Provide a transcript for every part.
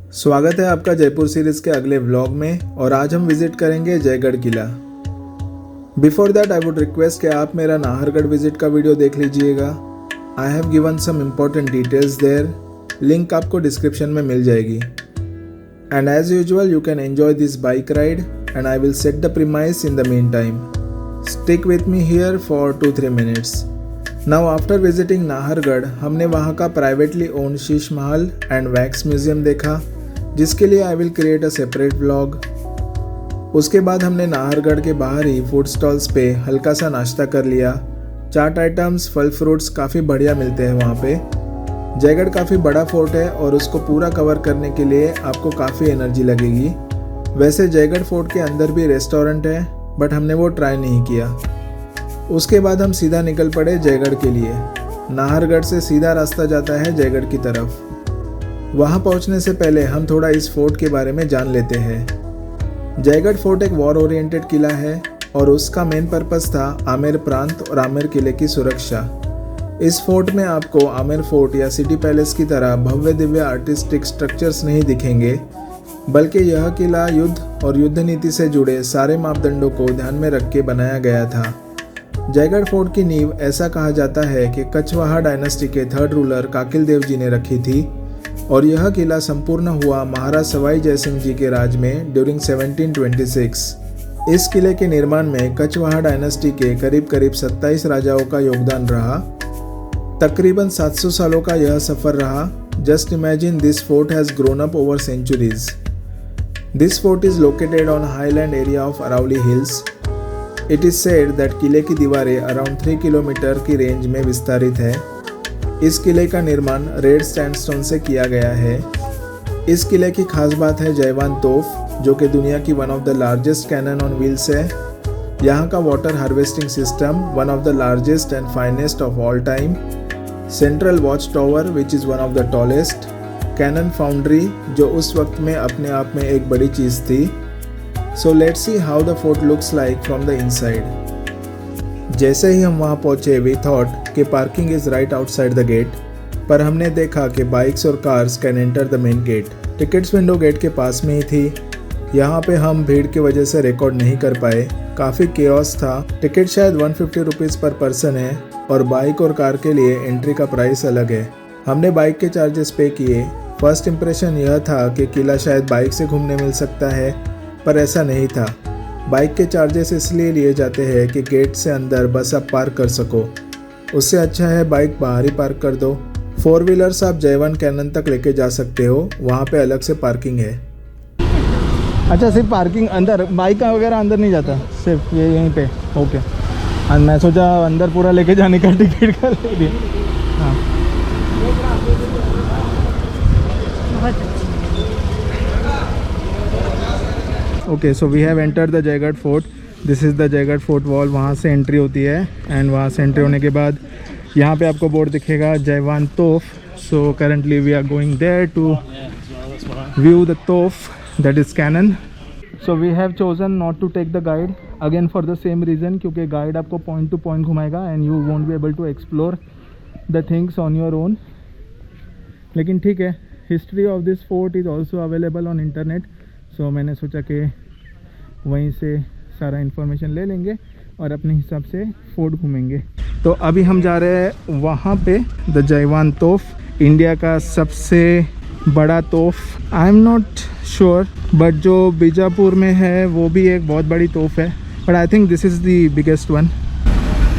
स्वागत है आपका जयपुर सीरीज के अगले व्लॉग में और आज हम विजिट करेंगे जयगढ़ किला। Before that I would request कि आप मेरा नाहरगढ़ विजिट का वीडियो देख लीजिएगा। I have given some important details there, link आपको डिस्क्रिप्शन में मिल जाएगी। And as usual you can enjoy this bike ride and I will set the premise in the mean time. Stick with me here for 2-3 minutes. Now after visiting Nahargarh हमने वहाँ का privately owned Sheesh Mahal and wax museum देखा, जिसके लिए I will create a separate vlog. उसके बाद हमने नाहरगढ़ के बाहर ही फूड स्टॉल्स पे हल्का सा नाश्ता कर लिया। चाट आइटम्स, फल फ्रूट्स काफ़ी बढ़िया मिलते हैं वहाँ पे। जयगढ़ काफ़ी बड़ा फोर्ट है और उसको पूरा कवर करने के लिए आपको काफ़ी एनर्जी लगेगी। वैसे जयगढ़ फोर्ट के अंदर भी रेस्टोरेंट है, बट हमने वो ट्राई नहीं किया। उसके बाद हम सीधा निकल पड़े जयगढ़ के लिए। नाहरगढ़ से सीधा रास्ता जाता है जयगढ़ की तरफ। वहाँ पहुँचने से पहले हम थोड़ा इस फोर्ट के बारे में जान लेते हैं। जयगढ़ फोर्ट एक वॉर ओरिएंटेड किला है और उसका मेन पर्पस था आमेर प्रांत और आमेर किले की सुरक्षा। इस फोर्ट में आपको आमेर फोर्ट या सिटी पैलेस की तरह भव्य दिव्य आर्टिस्टिक स्ट्रक्चर्स नहीं दिखेंगे, बल्कि यह किला युद्ध और युद्ध नीति से जुड़े सारे मापदंडों को ध्यान में रख के बनाया गया था। जयगढ़ फोर्ट की नींव ऐसा कहा जाता है कि कछवाहा डायनेस्टी के 3rd रूलर काकिल देव जी ने रखी थी और यह किला संपूर्ण हुआ महाराज सवाई जयसिंह जी के राज में ड्यूरिंग 1726। इस किले के निर्माण में कछवाहा डायनेस्टी के करीब 27 राजाओं का योगदान रहा। तकरीबन 700 सालों का यह सफ़र रहा। Just imagine this fort has grown up over centuries. This fort is located on highland area of Aravalli hills. It is said that किले की दीवारें अराउंड 3 किलोमीटर की रेंज में विस्तारित है। इस किले का निर्माण रेड सैंडस्टोन से किया गया है। इस किले की खास बात है जयवान तोफ, जो कि दुनिया की one of the largest cannon on wheels है। यहाँ का water harvesting system one of the largest and finest of all time. Central watch tower which is one of the tallest. Cannon foundry जो उस वक्त में अपने आप में एक बड़ी चीज़ थी। So let's see how the fort looks like from the inside. जैसे ही हम वहाँ पहुँचे वी थॉट कि parking is right outside the gate, पर हमने देखा कि बाइक्स और cars can enter the main gate. Tickets window gate के पास में ही थी। यहाँ पे हम भीड़ की वजह से रिकॉर्ड नहीं कर पाए, काफ़ी केओस था। टिकट शायद 150 रुपीज़ पर पर्सन है और बाइक और कार के लिए एंट्री का प्राइस अलग है। हमने बाइक के चार्जेस पे किए। फर्स्ट इम्प्रेशन यह था कि किला शायद बाइक से घूमने मिल सकता है, पर ऐसा नहीं था। बाइक के चार्जेस इसलिए लिए जाते हैं कि गेट से अंदर बस आप पार्क कर सको। उससे अच्छा है बाइक बाहर ही पार्क कर दो। 4 व्हीलर्स आप जयवान कैनन तक लेके जा सकते हो, वहाँ पे अलग से पार्किंग है। अच्छा, सिर्फ पार्किंग अंदर, बाइक का वगैरह अंदर नहीं जाता, सिर्फ ये यहीं पे। ओके। और मैं सोचा अंदर पूरा लेके जाने का टिकट कर लेंगे। हाँ, okay. So we have entered the Jaigarh fort. This is the Jaigarh fort wall. वहाँ से एंट्री होती है एंड वहाँ से एंट्री होने के बाद यहाँ पे आपको बोर्ड दिखेगा जयवान तोफ। So currently we are going there to view the तोफ, that is cannon. So we have chosen not to take the guide again for the same reason, क्योंकि गाइड आपको पॉइंट टू पॉइंट घुमाएगा and you won't be able to explore the things on your own. लेकिन ठीक है, history of this fort is also available on internet. So मैंने सोचा कि वहीं से सारा इन्फॉर्मेशन ले लेंगे और अपने हिसाब से फोर्ट घूमेंगे। तो अभी हम जा रहे हैं वहाँ पे, द जयवान तोफ, इंडिया का सबसे बड़ा तोफ। I am not sure, but जो बीजापुर में है वो भी एक बहुत बड़ी तोफ है, but I think this is the biggest one.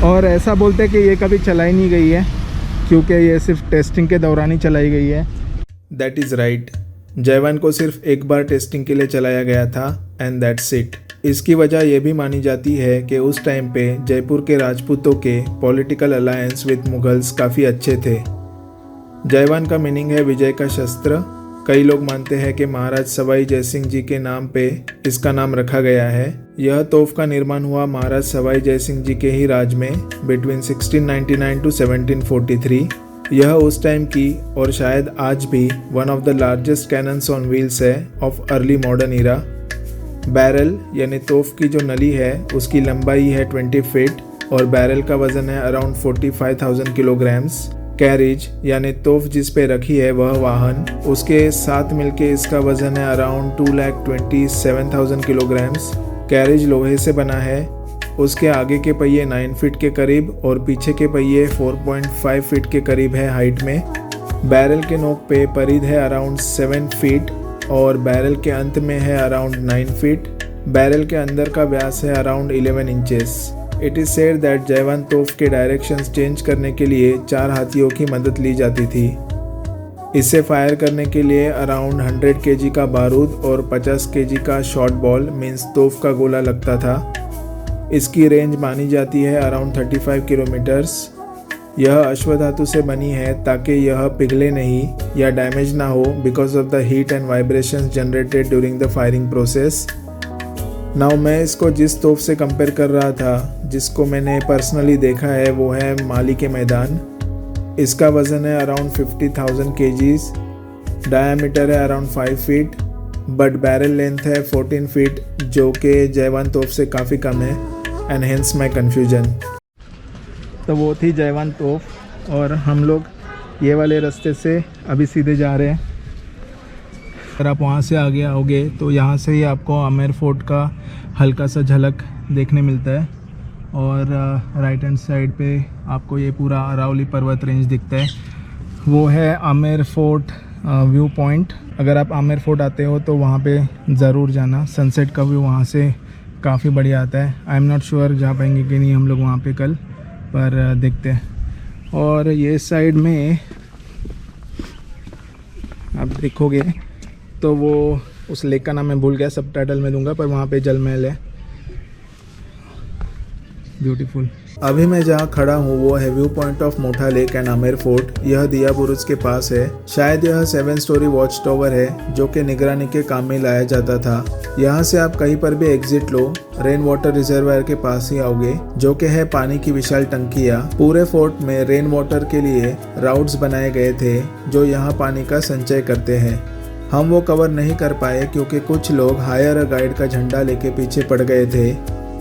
और ऐसा बोलते हैं कि ये कभी चलाई नहीं गई है, क्योंकि ये सिर्फ टेस्टिंग के दौरान ही चलाई गई है। That is right. जयवान को सिर्फ एक बार टेस्टिंग के लिए चलाया गया था एंड दैट्स इट। इसकी वजह यह भी मानी जाती है कि उस टाइम पे जयपुर के राजपूतों के पॉलिटिकल अलायंस विद मुगल्स काफ़ी अच्छे थे। जयवान का मीनिंग है विजय का शस्त्र। कई लोग मानते हैं कि महाराज सवाई जयसिंह जी के नाम पे इसका नाम रखा गया है। यह तोफ का निर्माण हुआ महाराज सवाई जयसिंह जी के ही राज में बिटवीन 1699 टू 1743। यह उस टाइम की और शायद आज भी one of the largest cannons on wheels है of early modern era. Barrel यानी तोफ की जो नली है उसकी लंबाई है 20 फीट और बैरल का वजन है अराउंड 45,000 किलोग्राम्स। कैरिज यानी तोफ जिस पे रखी है वह वाहन, उसके साथ मिलके इसका वजन है अराउंड 2,27,000 किलोग्राम्स। कैरिज लोहे से बना है। उसके आगे के पहिए 9 फीट के करीब और पीछे के पहिए 4.5 फीट के करीब है हाइट में। बैरल के नोक पे परिध है अराउंड 7 फीट और बैरल के अंत में है अराउंड 9 फीट। बैरल के अंदर का व्यास है around 11 inches. It is said that Jaivana तोफ के डायरेक्शंस चेंज करने के लिए 4 हाथियों की मदद ली जाती थी। इससे फायर करने के लिए अराउंड 100 kg का बारूद और 50 kg का शॉट बॉल मीन्स तोफ का गोला लगता था। इसकी रेंज मानी जाती है अराउंड 35 किलोमीटर्स। यह अश्वधातु से बनी है ताकि यह पिघले नहीं या डैमेज ना हो because of the heat and vibrations generated during the firing process. Now मैं इसको जिस तोफ से कंपेयर कर रहा था, जिसको मैंने पर्सनली देखा है, वो है माली के मैदान। इसका वज़न है अराउंड 50,000 kgs, डायामीटर है around 5 feet, but barrel length है 14 फीट जो कि जयवान तोफ से काफ़ी कम है एंड हेंस माई कन्फ्यूजन। तो वो थी जयवान तोफ और हम लोग ये वाले रास्ते से अभी सीधे जा रहे हैं। अगर आप वहाँ से आगे आओगे तो यहाँ से ही आपको आमेर फोर्ट का हल्का सा झलक देखने मिलता है और राइट हैंड साइड पे आपको ये पूरा अरावली पर्वत रेंज दिखता है। वो है आमेर फोर्ट व्यू पॉइंट। अगर आप आमेर फोर्ट आते हो तो वहाँ पे ज़रूर जाना। सनसेट का व्यू वहाँ से काफ़ी बढ़िया आता है। आई एम नॉट श्योर जा पाएंगे कि नहीं हम लोग वहाँ पे कल, पर देखते हैं। और ये साइड में आप देखोगे तो वो उस लेक का नाम मैं भूल गया, सब टाइटल में दूंगा, पर वहाँ पे जल महल है, ब्यूटीफुल। अभी मैं जहाँ खड़ा हूँ वो है व्यू पॉइंट ऑफ मोठा लेक एंड आमेर फोर्ट। यह दिया बुरुज के पास है। शायद यह 7 स्टोरी वॉच टावर है जो कि निगरानी के काम में लाया जाता था। यहाँ से आप कहीं पर भी एग्जिट लो, रेन वाटर रिजर्वायर के पास ही आओगे जो कि है पानी की विशाल टंकियाँ। पूरे फोर्ट में रेन वाटर के लिए राउट्स बनाए गए थे जो यहाँ पानी का संचय करते हैं। हम वो कवर नहीं कर पाए क्योंकि कुछ लोग हायर अ गाइड का झंडा लेके पीछे पड़ गए थे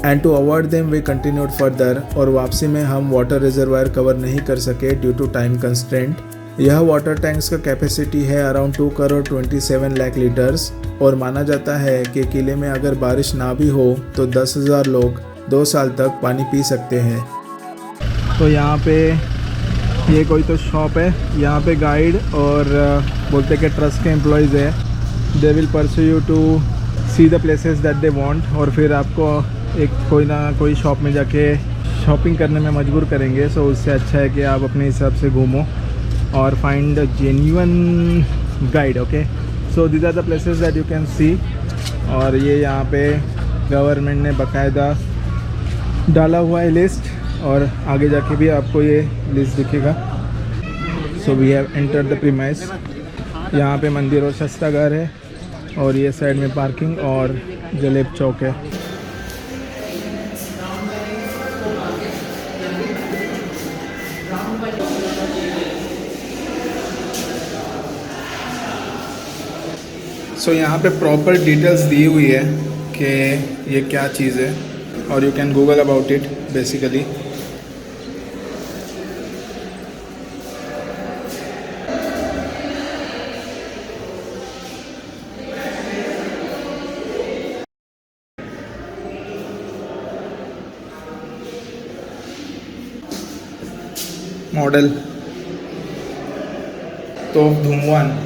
and to avoid them we continued further. और वापसी में हम वाटर रिजर्वायर कवर नहीं कर सके ड्यू टू टाइम कंस्ट्रेंट। यह वाटर टैंक्स का कैपेसिटी है अराउंड 2,27 लाख लीटर्स और माना जाता है कि किले में अगर बारिश ना भी हो तो 10,000 लोग 2 साल तक पानी पी सकते हैं। तो यहाँ पे ये कोई तो शॉप है, यहाँ पे गाइड और बोलते कि ट्रस्ट के एम्प्लॉयज़ है। They will pursue you to see the places that they want और फिर आपको एक कोई ना कोई शॉप में जाके शॉपिंग करने में मजबूर करेंगे। सो उससे अच्छा है कि आप अपने हिसाब से घूमो और find genuine guide. Okay, so these are the places that you can see. और ये यहाँ पे गवर्नमेंट ने बाकायदा डाला हुआ है लिस्ट और आगे जाके भी आपको ये लिस्ट दिखेगा। So we have entered the premise. यहाँ पे मंदिर और शस्त्रागार है और ये साइड में पार्किंग और जलेब चौक है। सो यहाँ पे प्रॉपर डिटेल्स दी हुई है कि ये क्या चीज़ है और you can Google about it basically. Model तोफ धुमवान।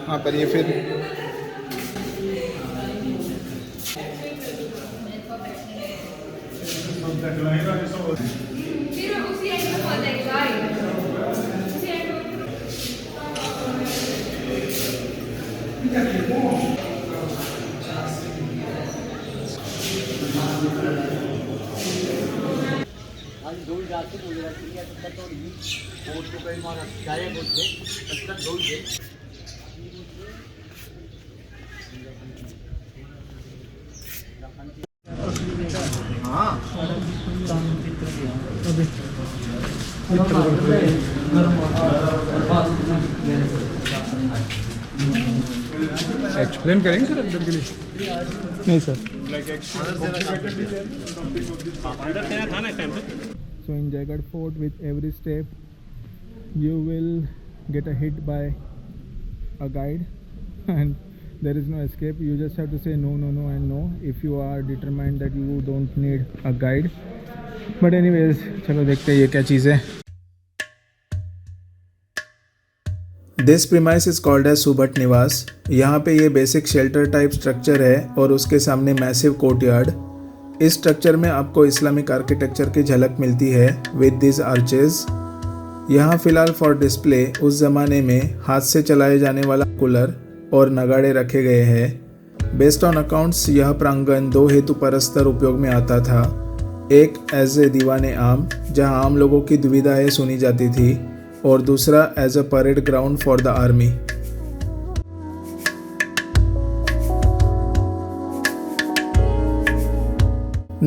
हाँ पर ये फिर एक्सप्लेन करेंगे सर अंदर के लिए नहीं sir. So in Jaigarh Fort, with every step, you will get a hit by a guide, and there is no escape. You just have to say no, no, no, and no if you are determined that you don't need a guide. But anyways, चलो देखते हैं ये क्या चीज़ है. This premise is called as Subhat Niwas. यहाँ पे ये बेसिक शेल्टर टाइप स्ट्रक्चर है और उसके सामने मैसिव कोर्टयार्ड. इस स्ट्रक्चर में आपको इस्लामिक आर्किटेक्चर की झलक मिलती है विद दिस आर्चेस. यहाँ फ़िलहाल फॉर डिस्प्ले उस ज़माने में हाथ से चलाए जाने वाला कूलर और नगाड़े रखे गए हैं. बेस्ड ऑन अकाउंट्स यह प्रांगण दो हेतु परस्पर उपयोग में आता था. एक एज ए दीवाने आम जहाँ आम लोगों की दुविधाएं सुनी जाती थी, और दूसरा as a parade ground for the army.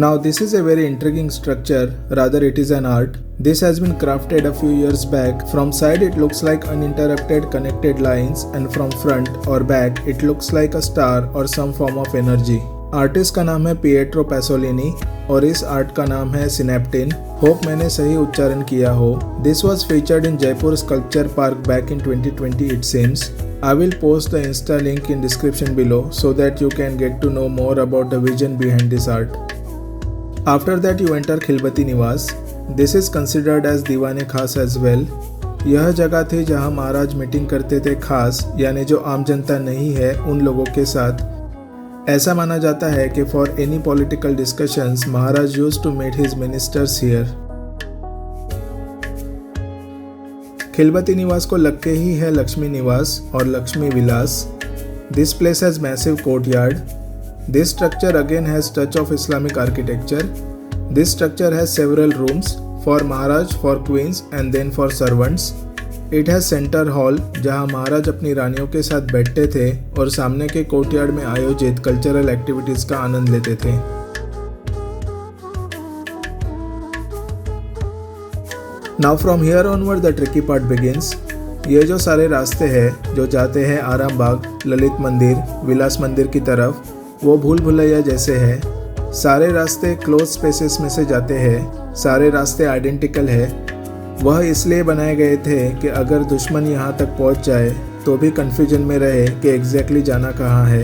Now this is a very intriguing structure, rather it is an art. This has been crafted a few years back. From side it looks like uninterrupted connected lines, and from front or back it looks like a star or some form of energy. Artist का नाम है Pietro पैसोलिनी और इस art का नाम है सिनेप्टिन. Hope मैंने सही उच्चारण किया हो. This was featured in Jaipur sculpture park back in 2020 it seems. I will post the Insta link in description below so that you can get to know more about the vision behind this art. After that you enter खिलबती निवास. This is considered as दीवाने खास as well. यह जगह थी जहां महाराज meeting करते थे खास, यानी जो आम जनता नहीं है उन लोगों के साथ. ऐसा माना जाता है कि for any political discussions maharaj used to meet his ministers here. Khilbat Niwas को लग के ही है लक्ष्मी निवास और Lakshmi Vilas. This place has massive courtyard. This structure again has touch of Islamic architecture. This structure has several rooms for Maharaj, for queens and then for servants. It has center hall जहां महाराज अपनी रानियों के साथ बैठते थे और सामने के कोर्टयार्ड में आयोजित कल्चरल एक्टिविटीज का आनंद लेते थे. Now from here onward the tricky part begins. ये जो सारे रास्ते हैं जो जाते हैं आराम बाग, ललित मंदिर, विलास मंदिर की तरफ, वो भूल भुलैया जैसे है. सारे रास्ते क्लोज स्पेसेस में से जाते हैं. सारे रास्ते आइडेंटिकल है. वह इसलिए बनाए गए थे कि अगर दुश्मन यहाँ तक पहुँच जाए तो भी कन्फ्यूजन में रहे कि एग्जैक्टली जाना कहाँ है.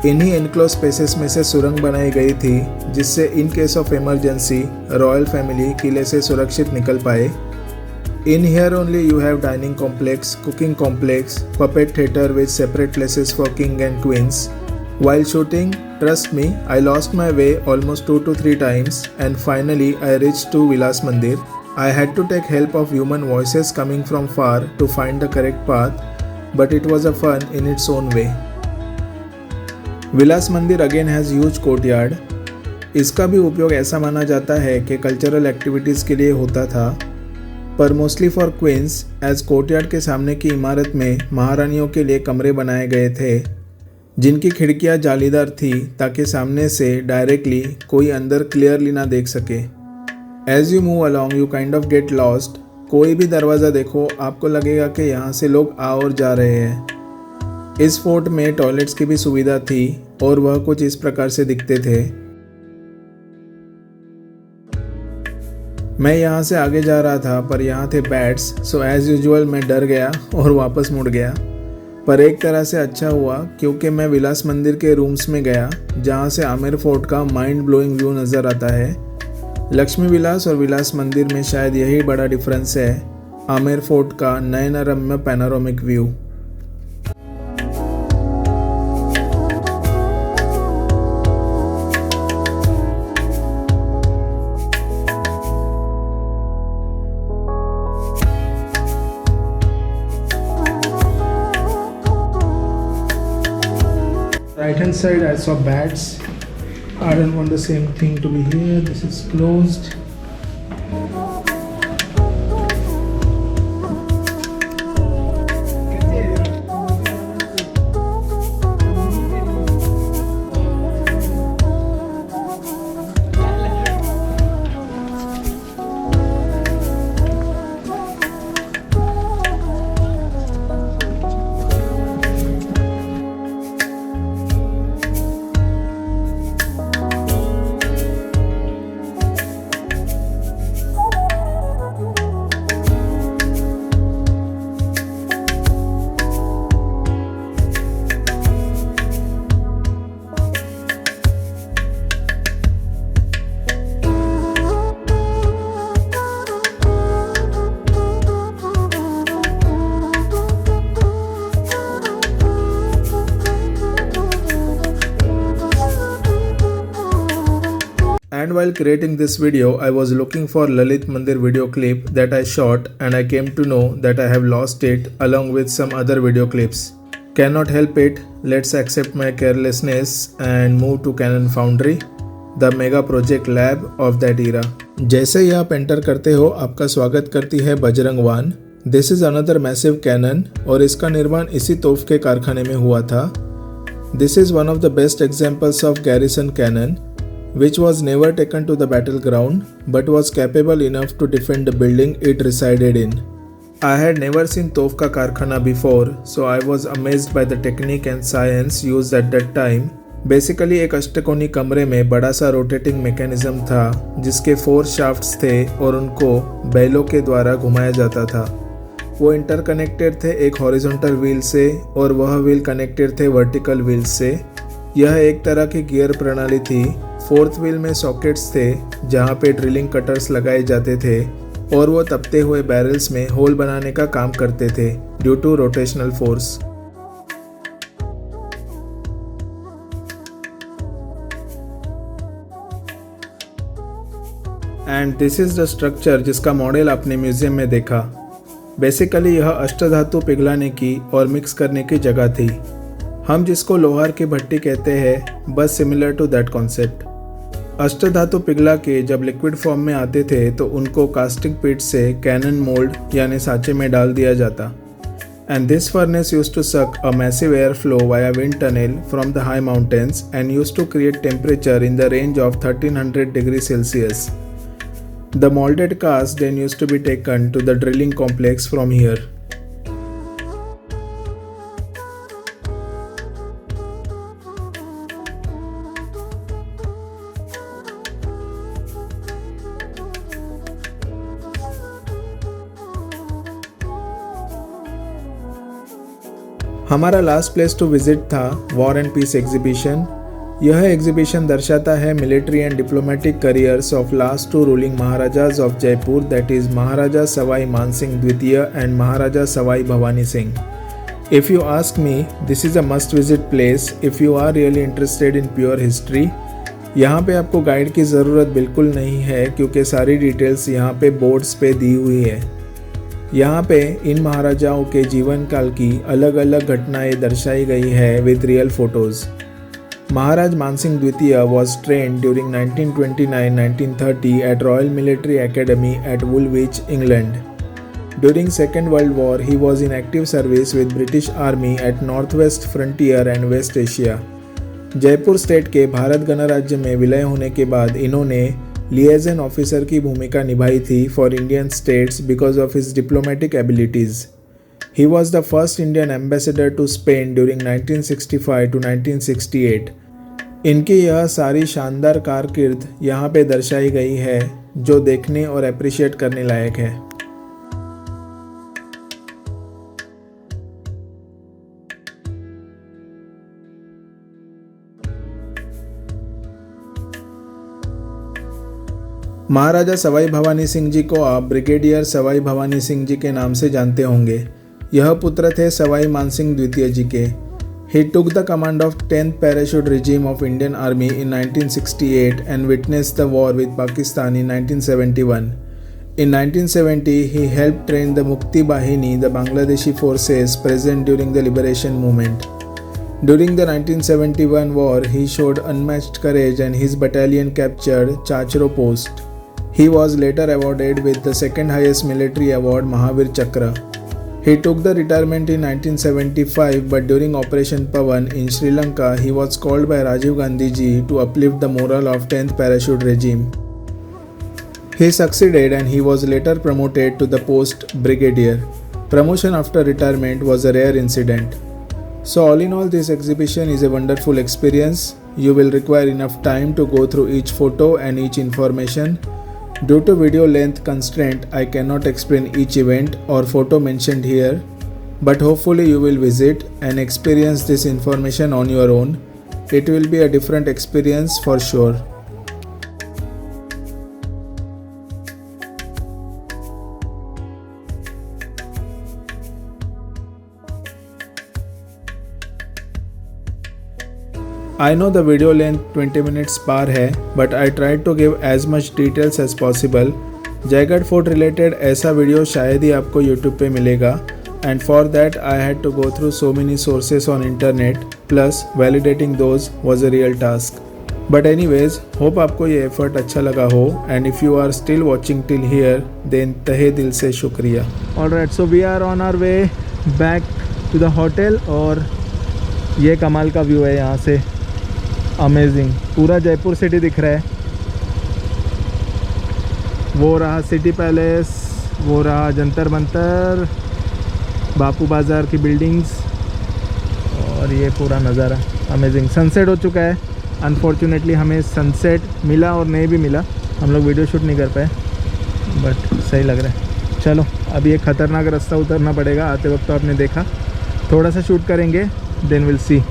इन्हीं इनक्लोज स्पेसेस में से सुरंग बनाई गई थी जिससे in case of emergency royal family किले से सुरक्षित निकल पाए. In here only you have dining complex, cooking complex, puppet theatre with separate places for king and queens. While shooting, trust me, I lost my way almost 2 to 3 times and finally I reached to Vilas Mandir. I had to take help of human voices coming from far to find the correct path, but it was a fun in its own way. Vilas Mandir again has huge courtyard. इसका भी उपयोग ऐसा माना जाता है कि cultural activities के लिए होता था, पर mostly for queens, as courtyard के सामने की इमारत में महारानियों के लिए कमरे बनाए गए थे जिनकी खिड़कियां जालीदार थी ताकि सामने से डायरेक्टली कोई अंदर क्लियरली ना देख सके. As you move along you kind of get lost. कोई भी दरवाज़ा देखो आपको लगेगा कि यहाँ से लोग आ और जा रहे हैं. इस फोर्ट में टॉयलेट्स की भी सुविधा थी और वह कुछ इस प्रकार से दिखते थे. मैं यहाँ से आगे जा रहा था पर यहाँ थे बैट्स, सो एज़ यूजुअल मैं डर गया और वापस मुड़ गया. पर एक तरह से अच्छा हुआ क्योंकि मैं विलास मंदिर के रूम्स में गया जहाँ से आमेर फोर्ट का माइंड ब्लोइंग व्यू नज़र आता है. लक्ष्मी विलास और विलास मंदिर में शायद यही बड़ा डिफरेंस है, आमेर फोर्ट का नयनरम्य panoramic view. Right hand side I saw bats. I don't want the same thing to be here. This is closed. And while creating this video, I was looking for Lalit Mandir video clip that I shot, and I came to know that I have lost it along with some other video clips. Cannot help it, let's accept my carelessness and move to Canon Foundry, the mega project lab of that era. जैसे ही आप enter करते हो, आपका स्वागत करती है Bajrang Baan. This is another massive cannon और इसका निर्माण इसी तोफ के कारखाने में हुआ था. This is one of the best examples of garrison cannon, which was never taken to the battleground but was capable enough to defend the building it resided in. I had never seen तोफ का कारखाना before, so I was amazed by the technique and science used at that time. Basically एक अष्टकोणी कमरे में बड़ा सा rotating mechanism था जिसके 4 शाफ्ट्स थे और उनको बैलों के द्वारा घुमाया जाता था. वो इंटरकनेक्टेड थे एक हॉरिजॉन्टल व्हील से और वह व्हील कनेक्टेड थे वर्टिकल व्हील्स से. यह एक तरह की गियर प्रणाली थी. 4th व्हील में सॉकेट्स थे जहाँ पे ड्रिलिंग कटर्स लगाए जाते थे और वो तपते हुए बैरल्स में होल बनाने का काम करते थे due to rotational force. And this is the structure जिसका मॉडल आपने म्यूजियम में देखा. बेसिकली यह अष्टधातु पिघलाने की और मिक्स करने की जगह थी. हम जिसको लोहार की भट्टी कहते हैं, बस सिमिलर टू दैट कॉन्सेप्ट. अष्टधातु पिघला के जब लिक्विड फॉर्म में आते थे तो उनको कास्टिंग पिट से कैनन मोल्ड यानी सांचे में डाल दिया जाता. And this furnace used to suck a massive air flow via wind tunnel from the high mountains and used to create temperature in the range of 1300 degree Celsius. The molded cast then used to be taken to the drilling complex from here. हमारा last place to visit था war and peace exhibition. यह exhibition दर्शाता है military and diplomatic careers of last 2 ruling maharajas of Jaipur, that is maharaja Sawai Mansingh द्वितीय and maharaja Sawai Bhawani Singh. If you ask me, this is a must visit place if you are really interested in pure history. यहाँ पे आपको guide की ज़रूरत बिल्कुल नहीं है क्योंकि सारी डिटेल्स यहाँ पे बोर्ड्स पे दी हुई है. यहाँ पे इन महाराजाओं के जीवन काल की अलग अलग घटनाएं दर्शाई गई है विद रियल फोटोज़. महाराज मानसिंह द्वितीय was trained during 1929-1930 at Royal Military Academy at Woolwich, England. During Second World War, he was in active service with British Army at Northwest Frontier and West Asia. Jaipur state के भारत गणराज्य में विलय होने के बाद इन्होंने लिएजन officer की भूमिका निभाई थी for Indian states because of his diplomatic abilities. He was the first Indian ambassador to Spain during 1965 to 1968. इनकी यह सारी शानदार कारकिर्द यहाँ पे दर्शाई गई है जो देखने और अप्रिशिएट करने लायक है. महाराजा सवाई भवानी सिंह जी को आप ब्रिगेडियर सवाई भवानी सिंह जी के नाम से जानते होंगे. यह पुत्र थे सवाई मानसिंह द्वितीय जी के. He took the command of 10th Parachute Regime of Indian Army in 1968 and witnessed the war with Pakistan in 1971. In 1970, he helped train the Mukti Bahini, the Bangladeshi forces present during the liberation movement. During the 1971 war, he showed unmatched courage and his battalion captured Chachro Post. He was later awarded with the second highest military award, Mahavir Chakra. He took the retirement in 1975, but during Operation Pavan in Sri Lanka, he was called by Rajiv Gandhi ji to uplift the morale of 10th Parachute regime. He succeeded and he was later promoted to the post brigadier. Promotion after retirement was a rare incident. So all in all, this exhibition is a wonderful experience. You will require enough time to go through each photo and each information. Due to video length constraint, I cannot explain each event or photo mentioned here, but hopefully you will visit and experience this information on your own. It will be a different experience for sure. I know the video length 20 minutes par है, but I tried to give as much details as possible. Jaigarh fort related ऐसा video शायद ही आपको YouTube पे मिलेगा, and for that I had to go through so many sources on internet, plus validating those was a real task. But anyways, hope आपको ये effort अच्छा लगा हो, and if you are still watching till here, then तहे दिल से शुक्रिया. Alright, so we are on our way back to the hotel और ये कमाल का व्यू है यहाँ से. अमेजिंग, पूरा जयपुर सिटी दिख रहा है. वो रहा सिटी पैलेस, वो रहा जंतर मंतर, बापू बाज़ार की बिल्डिंग्स और ये पूरा नज़ारा अमेजिंग. सनसेट हो चुका है. अनफॉर्चुनेटली हमें सनसेट मिला और नहीं भी मिला, हम लोग वीडियो शूट नहीं कर पाए, बट सही लग रहा है. चलो अभी एक ख़तरनाक रास्ता उतरना पड़ेगा. आते वक्त तो आपने देखा, थोड़ा सा शूट करेंगे, देन विल सी.